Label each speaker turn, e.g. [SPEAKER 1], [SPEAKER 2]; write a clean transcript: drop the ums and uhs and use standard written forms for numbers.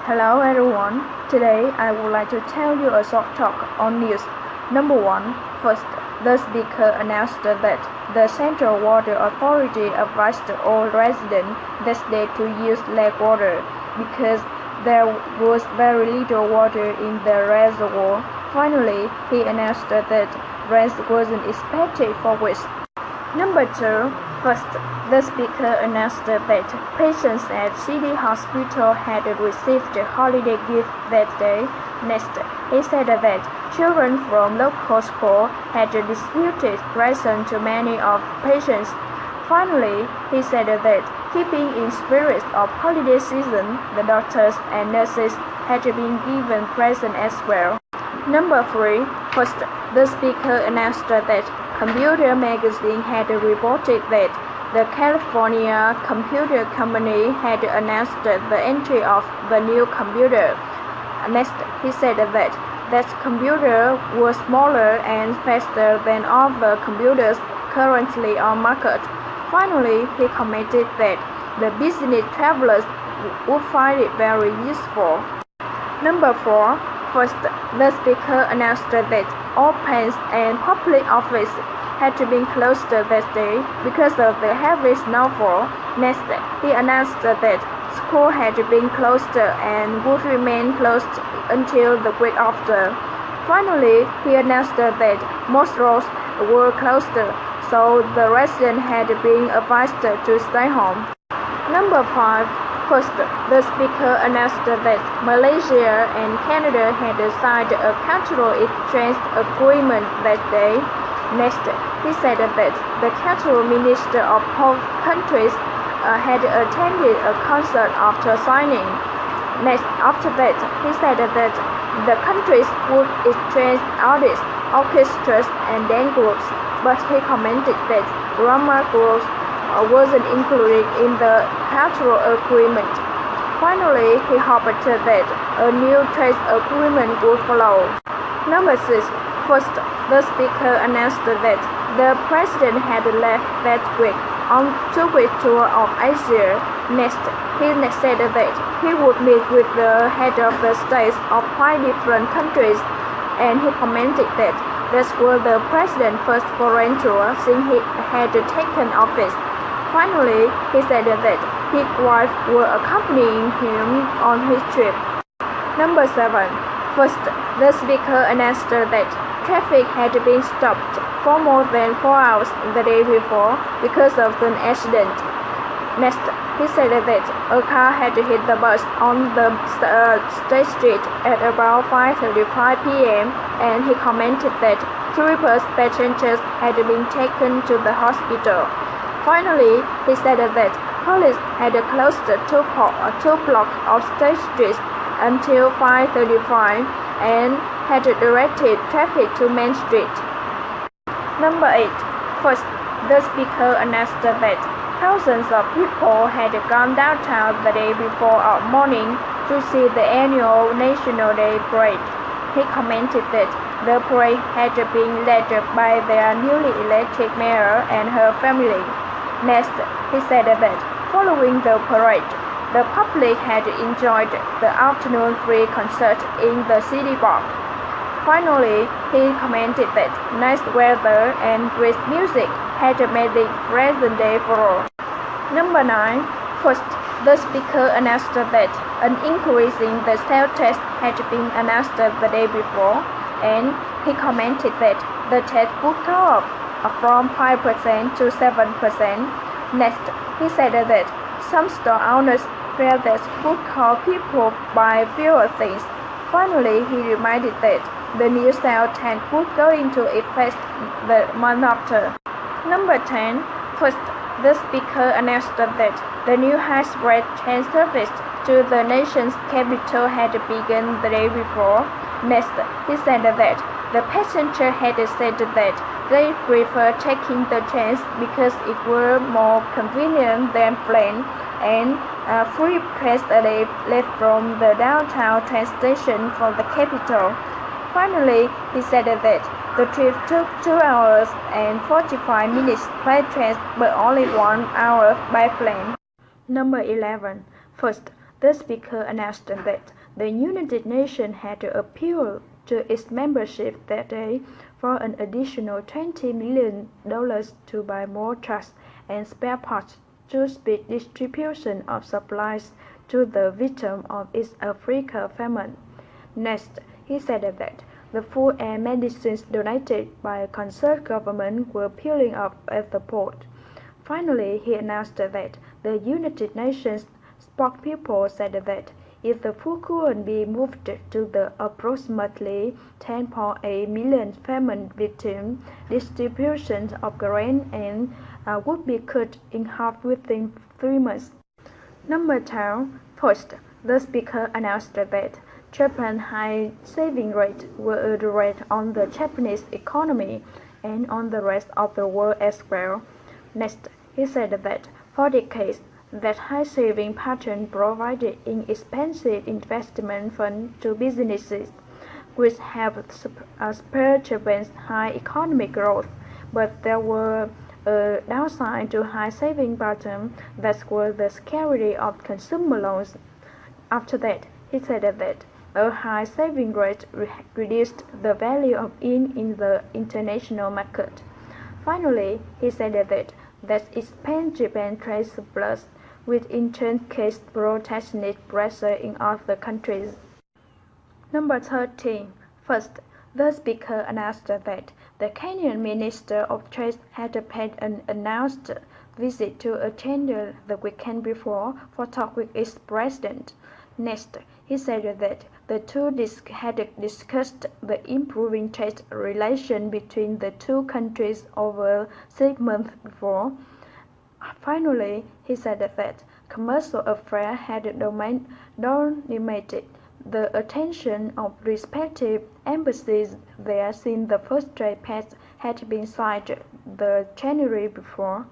[SPEAKER 1] Hello everyone. Today I would like to tell you a short talk on news. Number 1. First, the speaker announced that the Central Water Authority advised all residents that day to use lake water because there was very little water in the reservoir. Finally, he announced that rain wasn't expected for weeks. Number 2. First, the speaker announced that patients at City Hospital had received holiday gifts that day. Next, he said that children from local school had distributed presents to many of patients. Finally, he said that keeping in spirit of holiday season, the doctors and nurses had been given presents as well. Number 3. First, the speaker announced that Computer Magazine had reported that the California Computer Company had announced the entry of the new computer. Next, he said that computer was smaller and faster than all the computers currently on market. Finally, he commented that the business travelers would find it very useful. Number 4. First, the speaker announced that all banks and public offices had been closed that day because of the heavy snowfall. Next, he announced that school had been closed and would remain closed until the week after. Finally, he announced that most roads were closed, so the residents had been advised to stay home. Number 5. First, the speaker announced that Malaysia and Canada had signed a cultural exchange agreement that day. Next, he said that the cultural minister of both countries had attended a concert after signing. Next, after that, he said that the countries would exchange artists, orchestras, and dance groups, but he commented that drama groups wasn't included in the cultural agreement. Finally, he hoped that a new trade agreement would follow. Number 6. First, the speaker announced that the president had left that week on 2-week tour of Asia. Next, he said that he would meet with the head of the states of 5 different countries, and he commented that this was the president's first foreign tour since he had taken office. Finally, he said that his wife were accompanying him on his trip. Number 7. First, the speaker announced that traffic had been stopped for more than 4 hours the day before because of an accident. Next, he said that a car had hit the bus on the State Street at about 5:35 p.m. and he commented that 3 bus passengers had been taken to the hospital. Finally, he said that police had closed 2 blocks of State Street until 5:35 and had directed traffic to Main Street. Number 8. First, the speaker announced that thousands of people had gone downtown the day before morning to see the annual National Day parade. He commented that the parade had been led by their newly elected mayor and her family. Next, he said that following the parade, the public had enjoyed the afternoon free concert in the city park. Finally, he commented that nice weather and great music had made it a pleasant day for all. Number 9. First, the speaker announced that an increase in the sales tax had been announced the day before, and he commented that the tax would go up from 5% to 7%. Next, he said that some store owners felt that would cause people buy fewer things. Finally, he reminded that the new sales tax would go into effect the month after. Number 10. First, the speaker announced that the new high-speed train service to the nation's capital had begun the day before. Next, he said that the passenger had said that they prefer taking the trains because it were more convenient than plane, and free press left from the downtown train station for the capital. Finally, he said that the trip took 2 hours and 45 minutes by train but only 1 hour by plane. Number 11. First, the speaker announced that the United Nations had appealed to its membership that day for an additional $20 million to buy more trucks and spare parts to speed distribution of supplies to the victims of East Africa famine. Next, he said that the food and medicines donated by concerned government were piling up at the port. Finally, he announced that the United Nations spokespeople said that if the food couldn't be moved to the approximately 10.8 million famine victims, distribution of grain and would be cut in half within 3 months. Number 10. First, the speaker announced that Japan's high saving rate will a threat on the Japanese economy and on the rest of the world as well. Next, he said that for decades, that high saving pattern provided inexpensive investment funds to businesses, which have spurred Japan's high economic growth, but there were a downside to high saving pattern that was the scarcity of consumer loans. After that, he said that a high saving rate reduced the value of yen in the international market. Finally, he said that expands Japan's trade surplus, which in turn caused protectionist pressure in other countries. Number 13. First, the speaker announced that the Kenyan Minister of Trade had paid an unannounced visit to Kenya the weekend before for talk with its president. Next, he said that the two had discussed the improving trade relations between the two countries over 6 months before. Finally, he said that commercial affairs had dominated the attention of respective embassies there since the first trade pact had been signed the January before.